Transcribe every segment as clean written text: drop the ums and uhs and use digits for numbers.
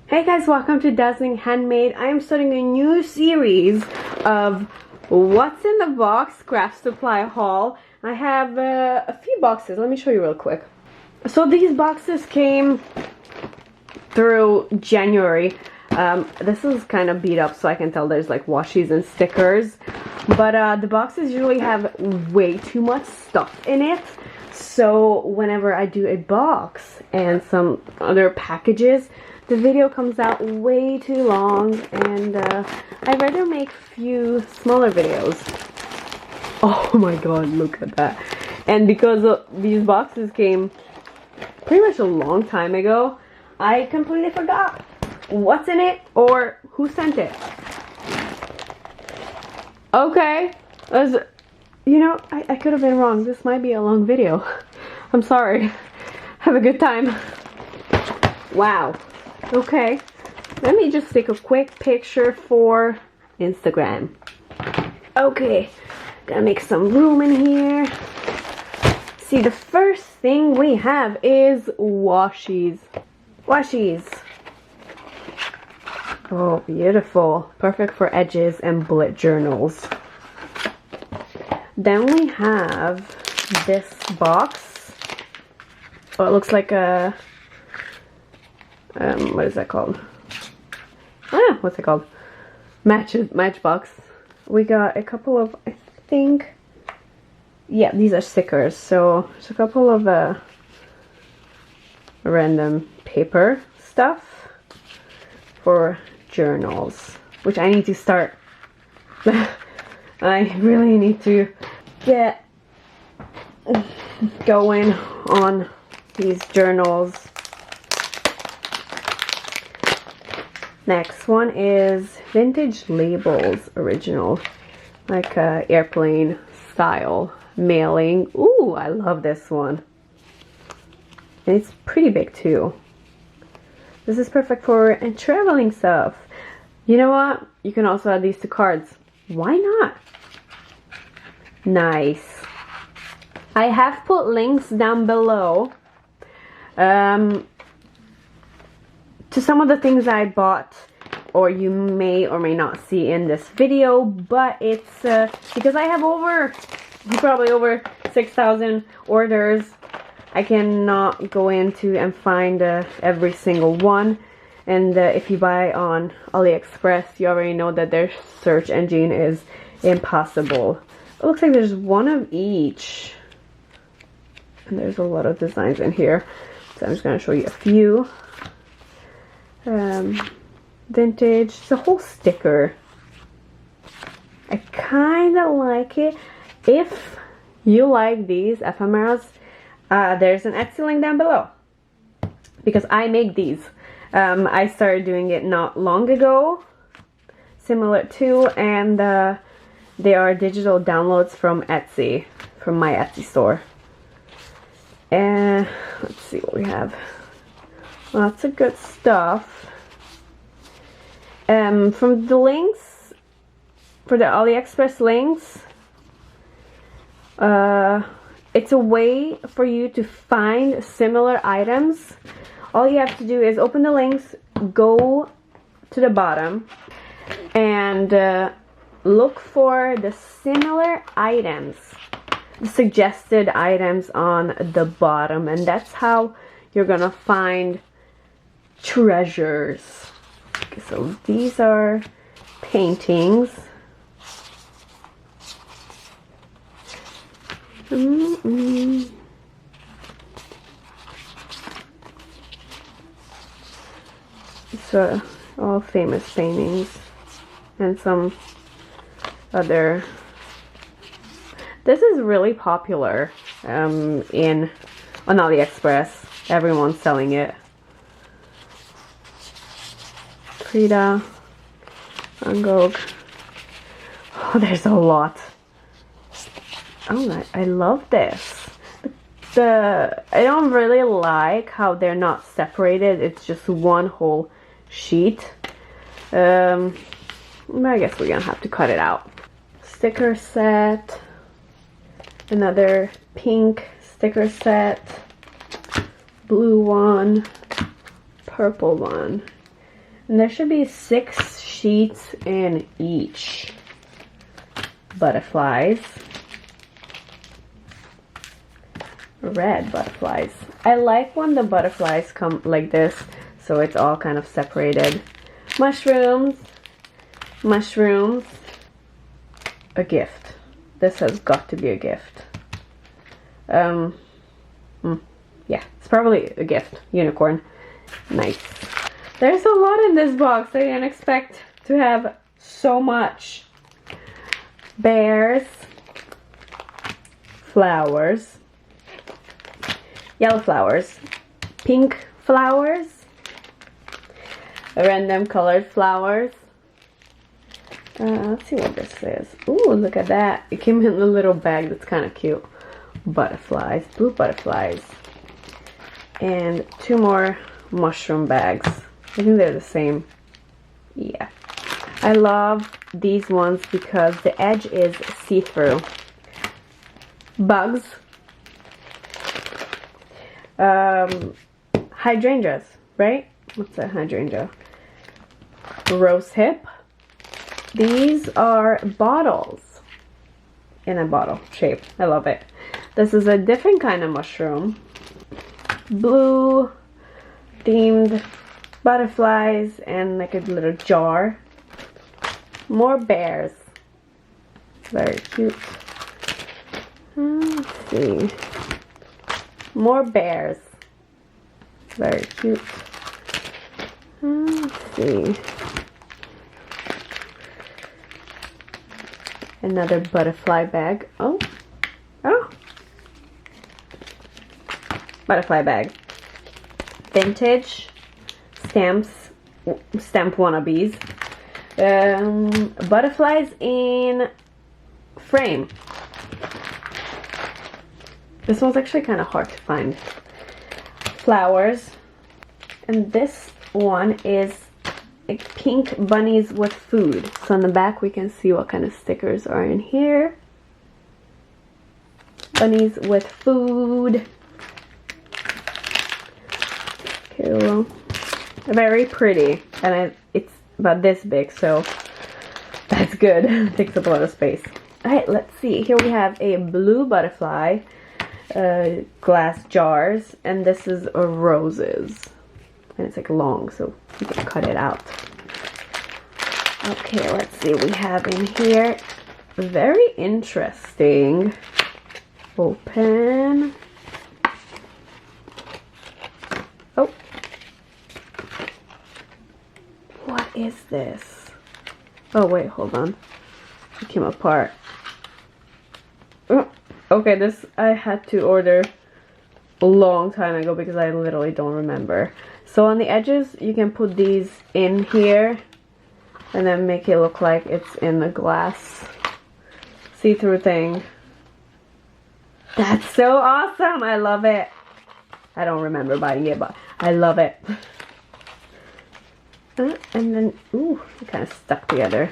Hey guys, welcome to Dazzling Handmade. I am starting a new series of what's in the box craft supply haul. I have a few boxes. Let me show you real quick. So these boxes came through January. This is kind of beat up, so I can tell there's like washies and stickers. But the boxes usually have way too much stuff in it. So whenever I do a box and some other packages, the video comes out way too long, and I'd rather make few smaller videos. Oh my god, look at that. And because these boxes came pretty much a long time ago, I completely forgot what's in it or who sent it. Okay, you know, I could have been wrong. This might be a long video. I'm sorry. Have a good time. Wow. Okay, let me just take a quick picture for Instagram. Okay, gotta make some room in here. See, the first thing we have is washies. Washies. Oh, beautiful. Perfect for edges and bullet journals. Then we have this box. Oh, it looks like a... what is that called? What's it called? Matchbox. We got a couple of, I think, yeah, these are stickers. So there's a couple of random paper stuff for journals, which I need to start. I really need to get going on these journals. Next one is vintage labels, original, like airplane style mailing. Ooh, I love this one. And it's pretty big too. This is perfect for traveling stuff. You know what? You can also add these to cards. Why not? Nice. I have put links down below to some of the things I bought, or you may or may not see in this video, but it's because I have probably over 6,000 orders. I cannot go into and find every single one, and if you buy on Aliexpress, you already know that their search engine is impossible. It looks like there's one of each, and there's a lot of designs in here, so I'm just going to show you a few. Vintage, it's a whole sticker. I kind of like it. If you like these ephemeras, there's an Etsy link down below, because I make these. I started doing it not long ago, similar to, and they are digital downloads from Etsy, from my Etsy store. And let's see what we have. Lots of good stuff. From the links, for the Aliexpress links, it's a way for you to find similar items. All you have to do is open the links, go to the bottom, and look for the similar items, the suggested items on the bottom, and that's how you're gonna find treasures. Okay, so these are paintings. These are all famous paintings, and some other. This is really popular on AliExpress. Everyone's selling it. Frida, Van Gogh. Oh, there's a lot. Oh, I love this. I don't really like how they're not separated. It's just one whole sheet. I guess we're gonna have to cut it out. Sticker set. Another pink sticker set. Blue one. Purple one. And there should be 6 sheets in each. Butterflies. Red butterflies. I like when the butterflies come like this, so it's all kind of separated. Mushrooms. Mushrooms. A gift. This has got to be a gift. Yeah, it's probably a gift. Unicorn. Nice. There's a lot in this box. I didn't expect to have so much. Bears. Flowers. Yellow flowers. Pink flowers. Random colored flowers. Let's see what this is. Ooh, look at that. It came in a little bag that's kind of cute. Butterflies. Blue butterflies. And 2 more mushroom bags. I think they're the same. Yeah. I love these ones because the edge is see-through. Bugs. Hydrangeas, right? What's a hydrangea? Rose hip. These are bottles in a bottle shape. I love it. This is a different kind of mushroom. Blue themed butterflies and like a little jar. More bears. Very cute. Let's see. More bears. Very cute. Let's see. Another butterfly bag. Oh. Butterfly bag. Vintage. Stamps. Stamp wannabes. Butterflies in frame. This one's actually kind of hard to find. Flowers. And this one is like pink bunnies with food. So on the back we can see what kind of stickers are in here. Bunnies with food. Okay, well, very pretty. And it's about this big, so that's good. It takes up a lot of space. Alright, let's see. Here we have a blue butterfly. Glass jars. And this is roses. And it's like long, so you can cut it out. Okay, let's see what we have in here. Very interesting. Open. Oh. What is this? Oh, wait, hold on. It came apart. Oh, okay, this I had to order a long time ago because I literally don't remember. So on the edges, you can put these in here and then make it look like it's in the glass see-through thing. That's so awesome! I love it. I don't remember buying it, but I love it. And then, ooh, it kind of stuck together.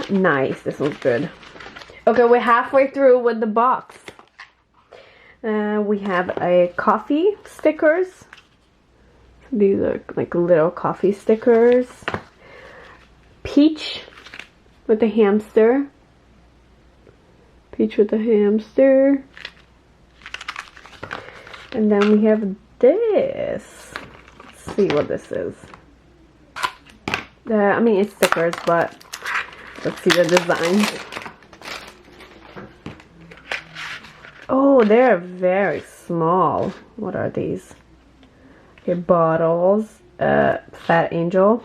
Nice, this one's good. Okay, we're halfway through with the box. We have a coffee stickers. These are like little coffee stickers. Peach with a hamster. Peach with a hamster. And then we have this. Let's see what this is. I mean, it's stickers, but let's see the design. Oh, they're very small. What are these? Okay, bottles. Fat angel.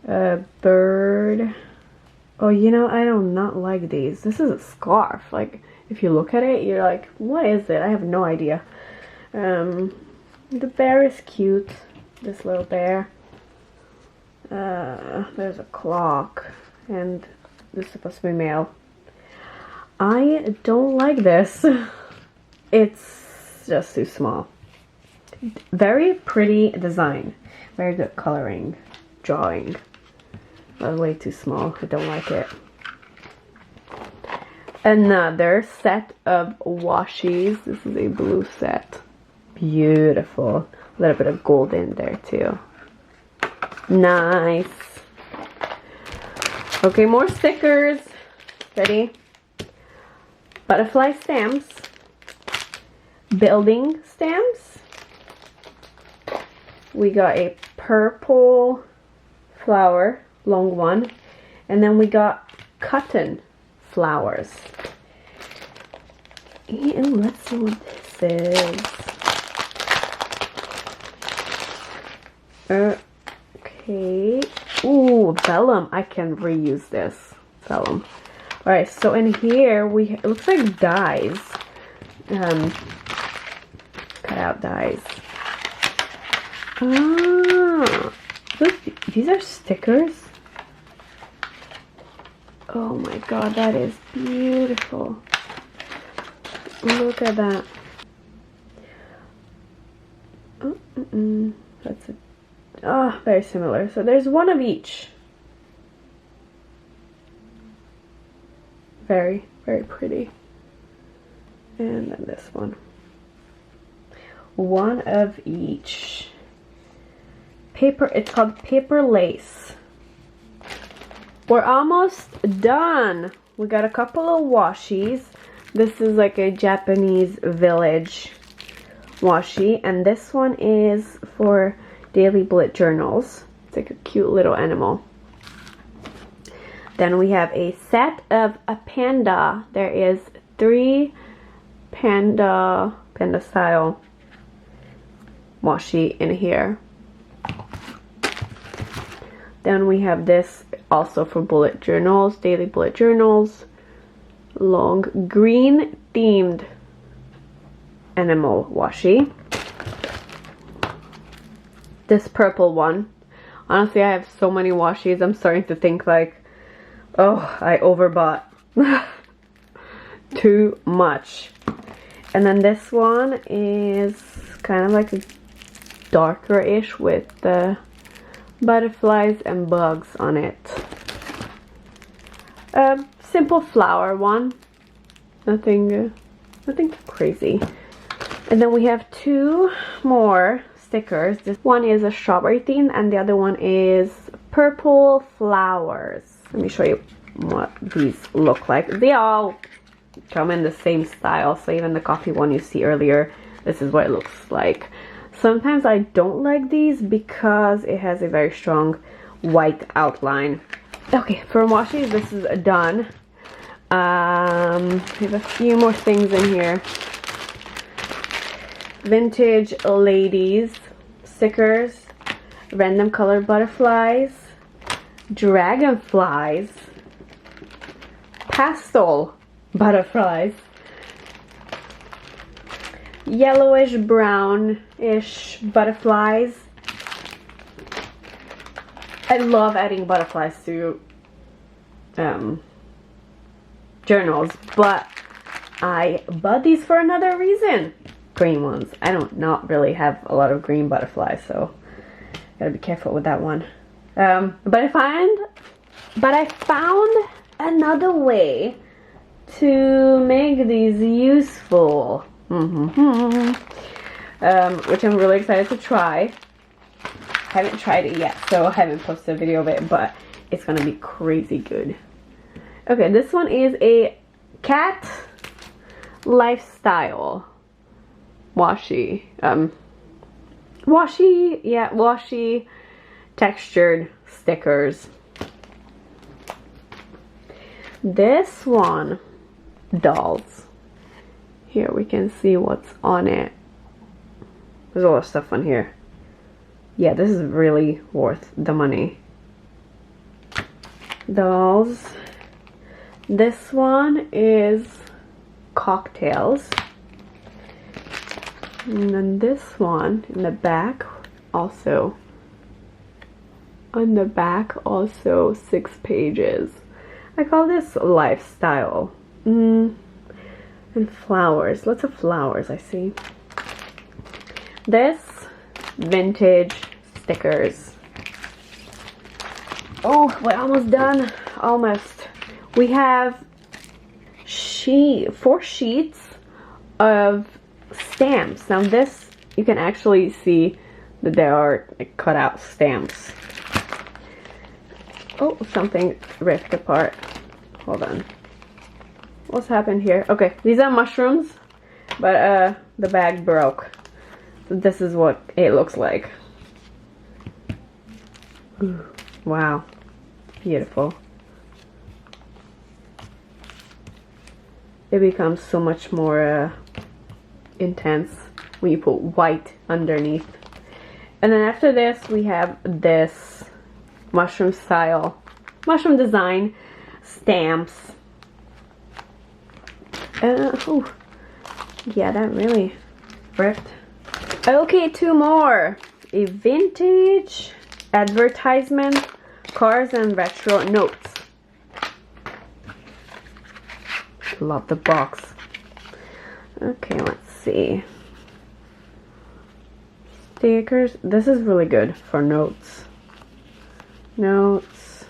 Bird. Oh, you know, I do not like these. This is a scarf. Like, if you look at it, you're like, what is it? I have no idea. The bear is cute. This little bear. There's a clock. And this is supposed to be male. I don't like this. It's just too small. Very pretty design. Very good coloring. Drawing. But way too small. I don't like it. Another set of washies. This is a blue set. Beautiful. A little bit of gold in there too. Nice. Okay, more stickers. Ready? Butterfly stamps. Building stamps. We got a purple flower, long one. And then we got cotton flowers. And let's see what this is. Okay. Ooh, vellum. I can reuse this vellum. Alright, so in here it looks like dies. Cut out dies. Ah, look, these are stickers. Oh my god, that is beautiful. Look at that. That's it. Ah, very similar. So there's one of each. Very, very pretty. And then this one. One of each. Paper, it's called paper lace. We're almost done. We got a couple of washies. This is like a Japanese village washi, and this one is for daily bullet journals. It's like a cute little animal. Then we have a set of a panda. There is 3 panda style washi in here. Then we have this also for bullet journals, daily bullet journals. Long green themed animal washi. This purple one. Honestly, I have so many washis. I'm starting to think like, oh, I overbought too much. And then this one is kind of like a darker-ish with the butterflies and bugs on it. Simple flower one. Nothing crazy. And then we have 2 more stickers. This one is a strawberry theme and the other one is purple flowers. Let me show you what these look like. They all come in the same style, so even the coffee one you see earlier, this is what it looks like. Sometimes I don't like these because it has a very strong white outline. Okay, for washi, this is done. We have a few more things in here. Vintage ladies stickers, random color butterflies, dragonflies, pastel butterflies, yellowish brownish butterflies. I love adding butterflies to journals, but I bought these for another reason. Green ones. I don't not really have a lot of green butterflies, so gotta be careful with that one. But I found another way to make these useful. Which I'm really excited to try. Haven't tried it yet, so I haven't posted a video of it, but it's gonna be crazy good. Okay, this one is a cat lifestyle washi. Washi textured stickers. This one, dolls. Here we can see what's on it. There's a lot of stuff on here. Yeah, this is really worth the money. Dolls. This one is cocktails. And then this one in the back also. On the back also 6 pages. I call this lifestyle. And flowers. Lots of flowers I see. This vintage stickers. Oh, we're almost done. Almost. We have 4 sheets of stamps. Now this, you can actually see There are like, cut out stamps. Oh, something ripped apart. Hold on. What's happened here? Okay, these are mushrooms, but the bag broke. So this is what it looks like. Ooh, wow, beautiful. It becomes so much more intense when you put white underneath. And then after this, we have this mushroom style, mushroom design stamps. Oh, yeah, that really ripped. Okay, two more. A vintage advertisement, cars and retro notes. Love the box. Okay, let's see. Stickers. This is really good for notes. Notes.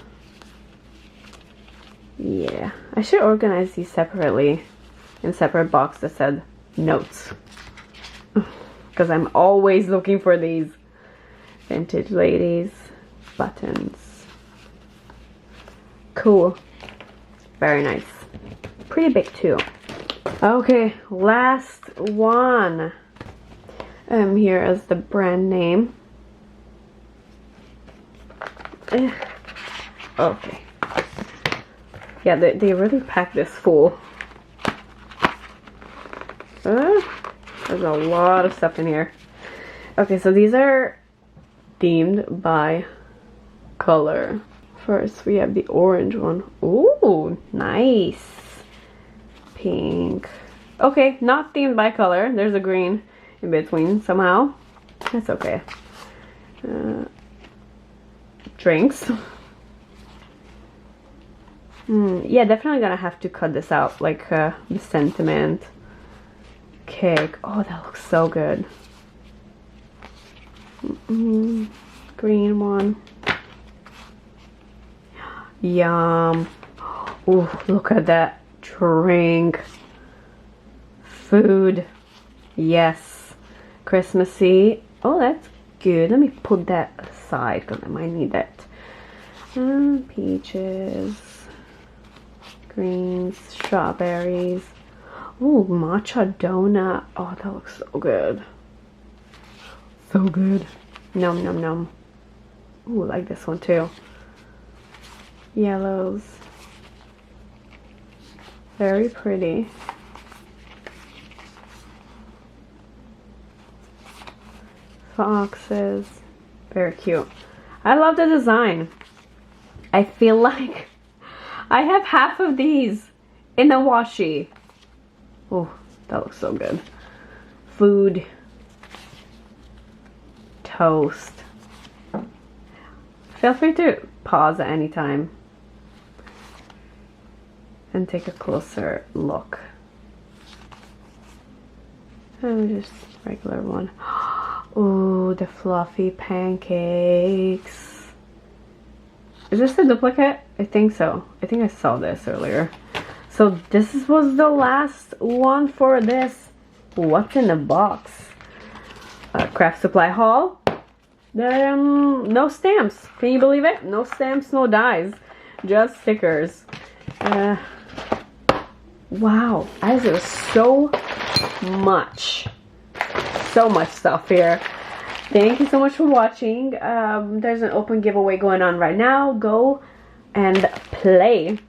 Yeah, I should organize these separately in separate boxes that said notes. Because I'm always looking for these. Vintage ladies. Buttons. Cool. Very nice. Pretty big too. Okay, last one. Here is the brand name. Okay. Yeah, they really pack this full. There's a lot of stuff in here. Okay, so these are themed by color. First, we have the orange one. Ooh, nice. Pink. Okay, not themed by color. There's a green in between somehow. That's okay. Drinks. Yeah, definitely gonna have to cut this out, like the sentiment. Cake. Oh, that looks so good. Green one. Yum. Ooh, look at that. Drink. Food. Yes. Christmassy. Oh, that's good. Let me put that aside because I might need that. Peaches. Greens. Strawberries. Ooh, matcha donut. Oh, that looks so good. So good. Nom nom nom. Ooh, I like this one too. Yellows. Very pretty. Foxes. Very cute. I love the design. I feel like I have half of these in the washi. Oh, that looks so good. Food. Toast. Feel free to pause at any time and take a closer look. And just regular one. Ooh, the fluffy pancakes. Is this a duplicate? I think so. I think I saw this earlier. So this was the last one for this What's in the Box craft supply haul. No stamps. Can you believe it? No stamps, no dies. Just stickers. Wow. There's so much stuff here. Thank you so much for watching. There's an open giveaway going on right now. Go and play.